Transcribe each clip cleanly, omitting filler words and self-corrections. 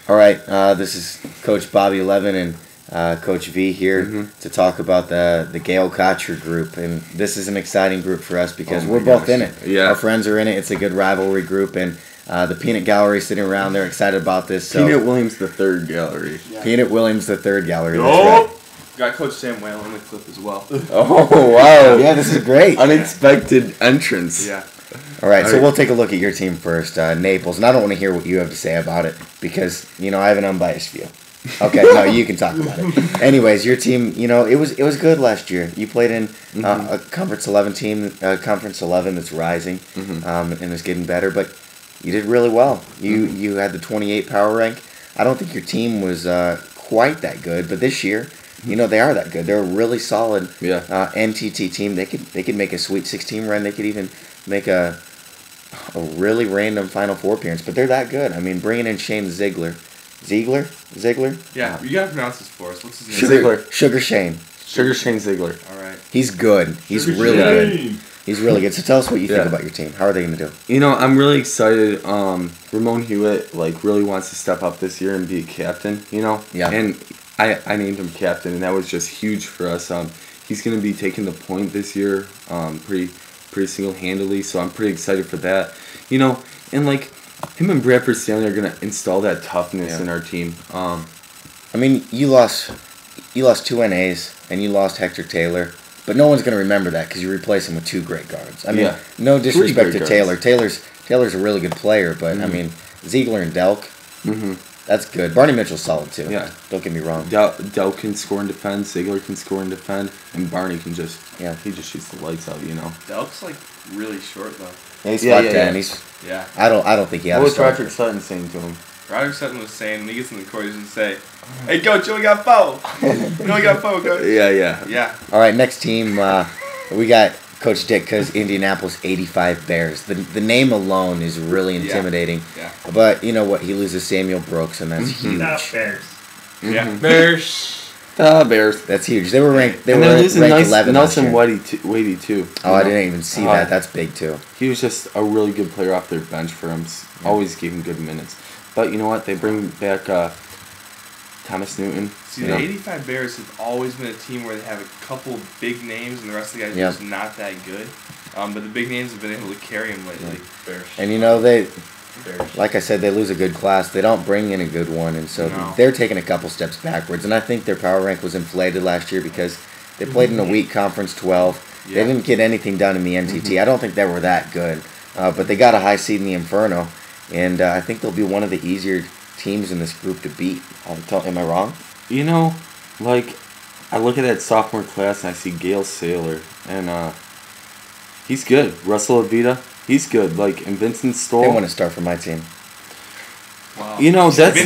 All right, this is Coach Bobby Levin and Coach V here to talk about the Gale Kocher Group, and this is an exciting group for us because we're both in it. Yeah. Our friends are in it. It's a good rivalry group, and the Peanut Gallery sitting around. They're excited about this. So Peanut Williams the third gallery. Yeah. Peanut Williams the third gallery. That's right. Got Coach Sam Whalen in the clip as well. Oh wow! Yeah, this is great. Unexpected entrance. Yeah. All right, so we'll take a look at your team first, Naples, and I don't want to hear what you have to say about it because I have an unbiased view. Okay, no, you can talk about it. Anyways, your team, it was good last year. You played in a Conference 11 team, Conference 11 that's rising, and is getting better, but you did really well. You had the 28 power rank. I don't think your team was quite that good, but this year, they are that good. They're a really solid NTT team. They could make a Sweet 16 run. They could even make a really random Final Four appearance, but they're that good. I mean, bringing in Shane Ziegler. Ziegler? Yeah, you gotta pronounce this for us. What's his name? Sugar Shane. Sugar Shane Ziegler. All right. He's good. He's really good. He's really good. So tell us what you think about your team. How are they going to do? I'm really excited. Ramon Hewitt really wants to step up this year and be a captain. Yeah. And I named him captain, and that was just huge for us. He's going to be taking the point this year, pretty single-handedly. So I'm pretty excited for that. And him and Bradford Stanley are going to install that toughness in our team. You lost 2 NAs and you lost Hector Taylor, but no one's going to remember that because you replace him with 2 great guards. No disrespect to Taylor. Taylor's a really good player, but Ziegler and Delk, that's good. Barney Mitchell's solid too. Yeah, don't get me wrong. Delk can score and defend. Ziegler can score and defend, and Barney can just he just shoots the lights out. Delk's really short though. Yeah, he's 5'10". I don't think he has. What was Roderick Sutton saying to him? Roderick Sutton was saying when he gets in the court, he's gonna say, "Hey, coach, you only got 4. You only got 4, coach." Yeah. All right, next team, we got Coach Dick because Indianapolis 85 Bears. The name alone is really intimidating. Yeah. But you know what? He loses Samuel Brooks, and that's huge. Bears. Yeah. Bears. Bears. That's huge. They were ranked. They were losing ranked 11. Nelson Whitey too. Oh, I didn't even see that. That's big too. He was just a really good player off their bench for him. Always gave him good minutes. But you know what? They bring back Thomas Newton. See, the 85 Bears have always been a team where they have a couple big names and the rest of the guys are just not that good. But the big names have been able to carry them lately. Bears. And like I said, they lose a good class. They don't bring in a good one, and so they're taking a couple steps backwards. And I think their power rank was inflated last year because they played in a weak Conference 12. They didn't get anything done in the NTT. I don't think they were that good, but they got a high seed in the Inferno, and I think they'll be one of the easier teams in this group to beat. Am I wrong? I look at that sophomore class and I see Gale Saylor, and he's good. Russell Avita, he's good. And Vincent Stoll. They want to start for my team. Wow. That's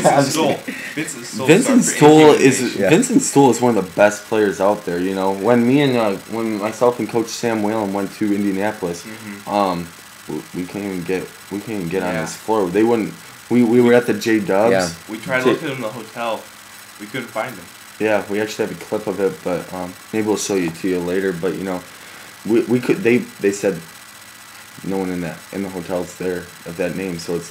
Vincent Stoll is one of the best players out there. When myself and Coach Sam Whalen went to Indianapolis, we can't even get on his floor. They wouldn't. We were at the J Dubs. Yeah. We tried to look at him in the hotel. We couldn't find him. Yeah, we actually have a clip of it, but maybe we'll show you to you later. But we could. They said no one in the hotel's there of that name, so it's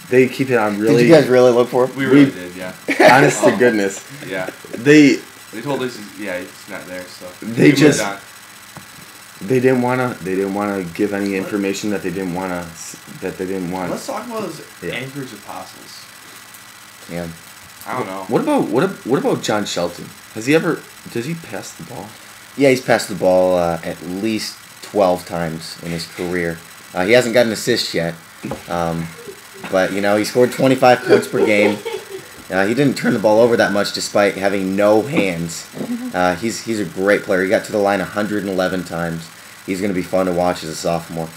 they keep it on really. Did you guys really look for him? We really did, yeah. Honest to goodness. Yeah. They told us he's not there, so they didn't wanna give any information that they didn't want. Let's talk about those Anchorage Apostles. Yeah. I don't know. What about John Shelton? Does he pass the ball? Yeah, he's passed the ball at least 12 times in his career. He hasn't got an assist yet, but he scored 25 points per game. He didn't turn the ball over that much despite having no hands. He's a great player. He got to the line 111 times. He's going to be fun to watch as a sophomore.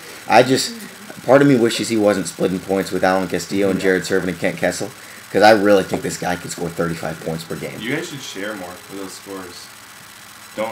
Part of me wishes he wasn't splitting points with Alan Castillo and Jared Servin and Kent Kessel, because I really think this guy can score 35 points per game. You guys should share more for those scores. Don't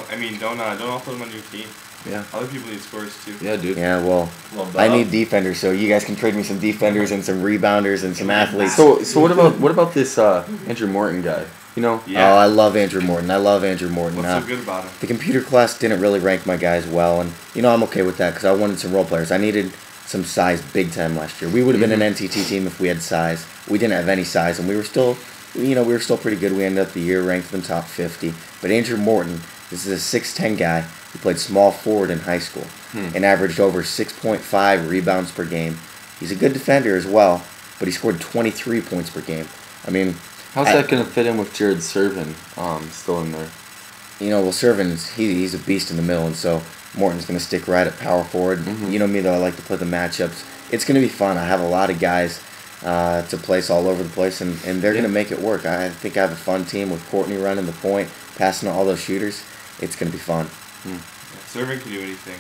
all put them on your team. Yeah. Other people need scores too. Yeah, dude. Yeah, well, I need defenders, so you guys can trade me some defenders and some rebounders and some athletes. So what about this Andrew Morton guy? Oh, I love Andrew Morton. What's so good about him? The computer class didn't really rank my guys well, and I'm okay with that because I wanted some role players. I needed some size big time last year. We would have been an NTT team if we had size. We didn't have any size, and we were still pretty good. We ended up the year ranked in the top 50. But Andrew Morton, this is a 6'10 guy who played small forward in high school and averaged over 6.5 rebounds per game. He's a good defender as well, but he scored 23 points per game. I mean, how's that going to fit in with Jared Servin still in there? Well, Servin's he's a beast in the middle, and so Morton's going to stick right at power forward. You know me, though, I like to play the matchups. It's going to be fun. I have a lot of guys to place all over the place, and they're going to make it work. I think I have a fun team with Courtney running the point, passing to all those shooters. It's going to be fun. Yeah, Servin can do anything.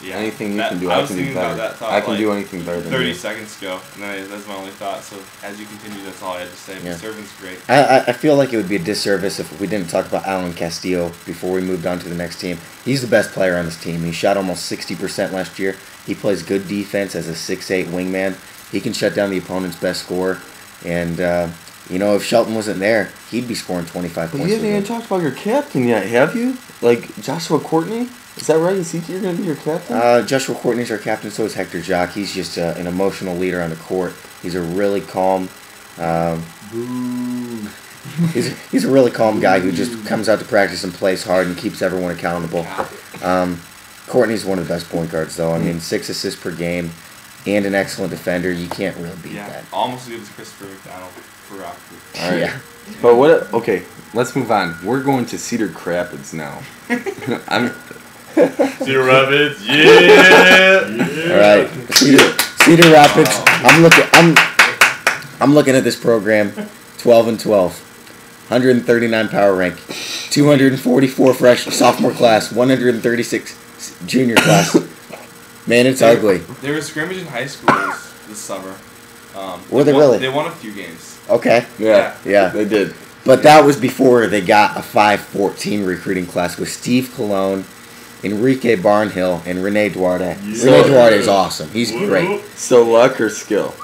Yeah, anything you can do, I can do better. I can do anything better than 30 you. seconds ago, and then that's my only thought. So as you continue, that's all I had to say. Yeah. But Servin's great. I feel like it would be a disservice if we didn't talk about Alan Castillo before we moved on to the next team. He's the best player on this team. He shot almost 60% last year. He plays good defense as a 6'8 wingman. He can shut down the opponent's best scorer. And, if Shelton wasn't there, he'd be scoring 25 But points. you haven't even talked about your captain yet, have you? Like Joshua Courtney? Is that right? Is you're going to be your captain? Joshua Courtney's our captain, so is Hector Jock. He's just an emotional leader on the court. He's a really calm... he's a really calm guy who just comes out to practice and plays hard and keeps everyone accountable. Courtney's one of the best point guards, though. I mean, 6 assists per game and an excellent defender. You can't really beat that. Almost as good as Christopher McDonald for Rockford. All right. Yeah. But what? Okay, let's move on. We're going to Cedar Rapids now. Cedar Rapids, yeah! All right, Cedar Rapids. I'm looking at this program, 12-12, 139 power rank, 244 sophomore class, 136 junior class. Man, it's ugly. They were scrimmaging high schools this summer. Were they really? They won a few games. Okay. Yeah, Yeah. they did. But that was before they got a 5'14 recruiting class with Steve Colon, Enrique Barnhill, and Rene Duarte. Yeah. Rene Duarte is awesome. He's great. So luck or skill?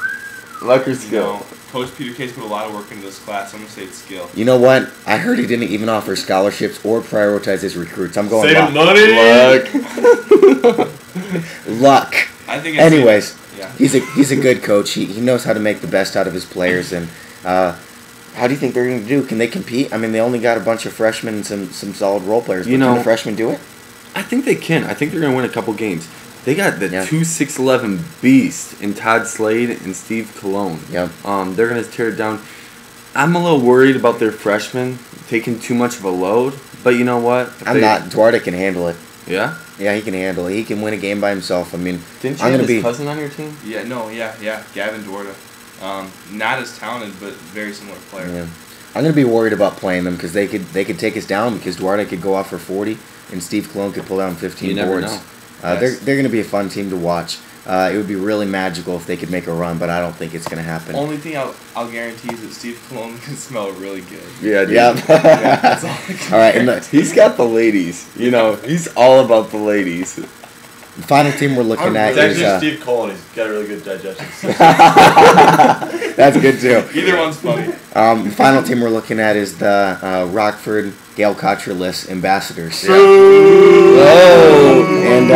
Luck or skill? No, Coach Peter Case put a lot of work into this class. I'm going to say it's skill. You know what? I heard he didn't even offer scholarships or prioritize his recruits. I'm going Saving luck. money! Luck. I think it's Anyways, yeah. he's a good coach. He knows how to make the best out of his players. And how do you think they're going to do? Can they compete? I mean, they only got a bunch of freshmen and some solid role players. But can the freshmen do it? I think they can. I think they're going to win a couple games. They got the 2'6'11" beast in Todd Slade and Steve Colon. Yeah. They're going to tear it down. I'm a little worried about their freshmen taking too much of a load, but you know what? I'm not. Duarte can handle it. Yeah? Yeah, he can handle it. He can win a game by himself. I mean, Didn't you I'm have gonna his cousin on your team? Yeah, Gavin Duarte. Not as talented, but very similar player. Yeah. I'm going to be worried about playing them because they could take us down because Duarte could go off for 40 and Steve Colon could pull down 15 You never boards. know. They're going to be a fun team to watch. It would be really magical if they could make a run, but I don't think it's going to happen. Only thing I'll guarantee is that Steve Colon can smell really good. Yeah, dude. Yep. That's all I can All right, and the He's got the ladies. You know, he's all about the ladies. final team we're looking at It's is... actually Steve Colon. He's got a really good digestion system. That's good, too. Either one's funny. The final team we're looking at is the Rockford Gail Kocher ambassadors. Oh! And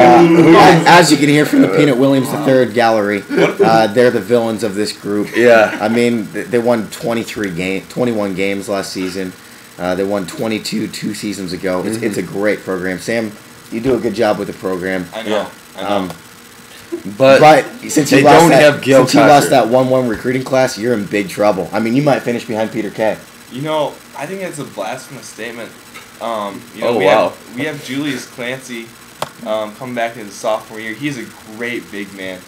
as you can hear from the Peanut Williams III gallery, they're the villains of this group. Yeah. I mean, they won 21 games last season. They won 22 2 seasons ago. It's a great program. Sam, you do a good job with the program. I know. But since they you lost don't that, have Gail since you lost Kocher. that 1-1 recruiting class, you're in big trouble. I mean, you might finish behind Peter K. You know, I think that's a blasphemous statement. We have Julius Clancy coming back in his sophomore year. He's a great big man.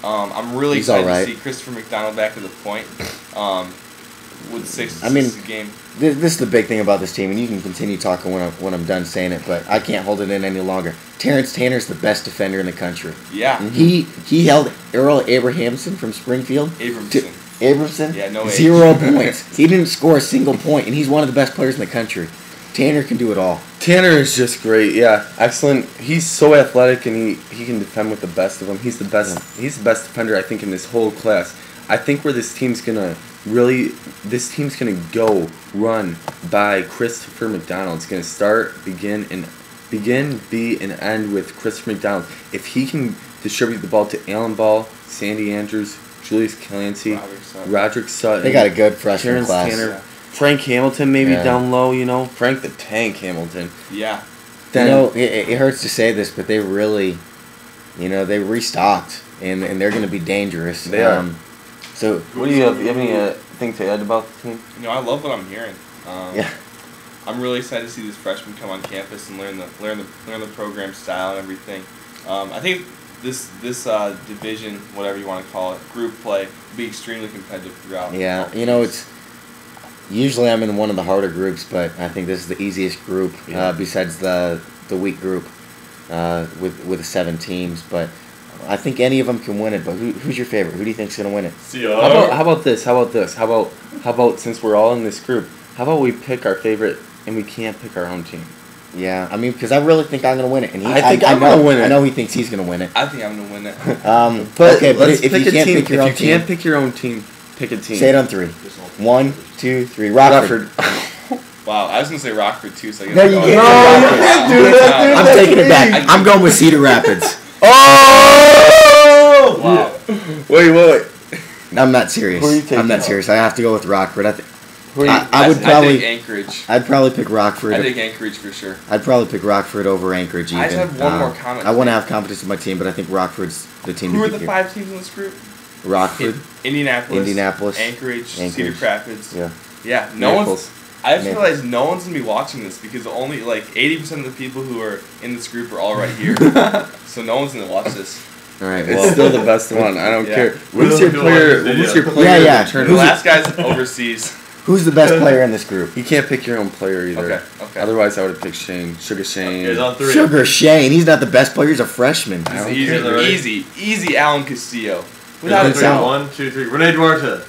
I'm really He's excited all right. to see Christopher McDonald back at the point with 6 I mean, assists a game. This is the big thing about this team, and you can continue talking when I'm done saying it, but I can't hold it in any longer. Terrence Tanner's the best defender in the country. Yeah. He held Earl Abrahamson from Springfield. Abramson? Yeah, no way. 0 points. He didn't score a single point, and he's one of the best players in the country. Tanner can do it all. Tanner is just great. Yeah, excellent. He's so athletic, and he can defend with the best of them. He's the best. Yeah. He's the best defender, I think, in this whole class. I think where this team's gonna go run by Christopher McDonald. It's gonna start, begin, be, and end with Christopher McDonald. If he can distribute the ball to Alan Ball, Sandy Andrews, Julius Clancy, Roderick Sutton. They got a good freshman Terrence class. Tanner, Yeah. Frank Hamilton maybe Yeah. down low, Frank the Tank Hamilton. Yeah. Then, it hurts to say this, but they really, they restocked, and they're going to be dangerous. They are. So what do you have? You have anything to add about the team? I love what I'm hearing. Yeah. I'm really excited to see these freshmen come on campus and learn the program style and everything. I think this division, whatever you want to call it, group play, will be extremely competitive throughout. Yeah, all teams. it's usually I'm in one of the harder groups, but I think this is the easiest group besides the weak group with 7 teams. But I think any of them can win it. But who's your favorite? Who do you think's gonna win it? How about this? How about since we're all in this group, how about we pick our favorite and we can't pick our own team? Yeah, I mean, because I really think I'm gonna win it, and I think I'm gonna win it. I know he thinks he's gonna win it. I think I'm gonna win it. But if let's you pick a can't team. pick your own If you can't team, pick your own team, pick a team. say it on 3. 1, 2, 3. Rockford. Wow, I was gonna say Rockford too. So I guess No, you I'll can't go do with that. Rockford. Do that, Wow. I'm taking it back. I'm going with Cedar Rapids. Oh! Wow. Wait. I'm not serious. Who are you taking? I'm not serious. I have to go with Rockford. I I would probably. take Anchorage. I'd probably pick Rockford. I take Anchorage for sure. I'd probably pick Rockford over Anchorage even. I just have one more comment. I want to have confidence in my team, but I think Rockford's the team Who to are beat the here. 5 teams in this group? Rockford, Indianapolis, Anchorage, Cedar Rapids. Yeah, no one's. I just realized no one's gonna be watching this because only like 80% of the people who are in this group are all right here. So no one's gonna watch this. All right, It's still the best one. I don't Yeah. care. Who's your player? Who's your player? Yeah. of the The tournament? last guy's overseas. Who's the best player in this group? You can't pick your own player either. Okay. Otherwise, I would have picked Shane. Sugar Shane. Okay, on 3. Sugar Shane. He's not the best player. He's a freshman. I don't Easy, care. easy. Alan Castillo. Without Without a a doubt. doubt. 1, 2, 3. Renee Duarte.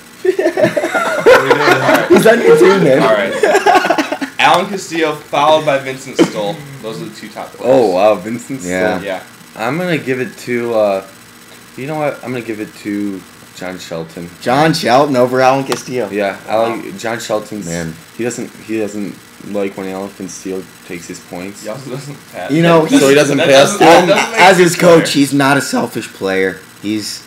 He's on your team, man. All right. Alan Castillo followed by Vincent Stoll. Those are the 2 top players. Oh wow, Vincent. Yeah. Yeah. I'm gonna give it to. You know what? I'm gonna give it to John Shelton. John Shelton over Alan Castillo. Yeah, I like John Shelton's. Man. He doesn't like when Alan Castillo takes his points. He also doesn't pass. You know, So he doesn't pass doesn't- to that him? doesn't make As his sense there. coach, he's not a selfish player. He's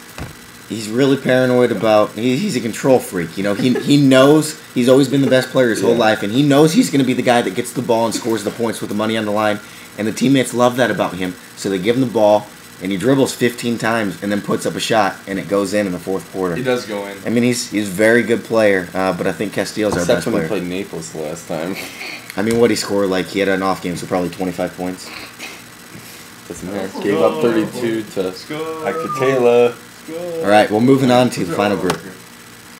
really paranoid about. He's a control freak. He knows he's always been the best player his whole life, and he knows he's going to be the guy that gets the ball and scores the points with the money on the line. And the teammates love that about him, so they give him the ball, and he dribbles 15 times and then puts up a shot, and it goes in the 4th quarter. He does go in. I mean, he's a very good player, but I think Castillo's our Except best when we player. played Naples the last time. I mean, what he scored, he had an off game, so probably 25 points. Doesn't matter. Gave up 32 to Score. Akatela. All right, well, moving on to the final group.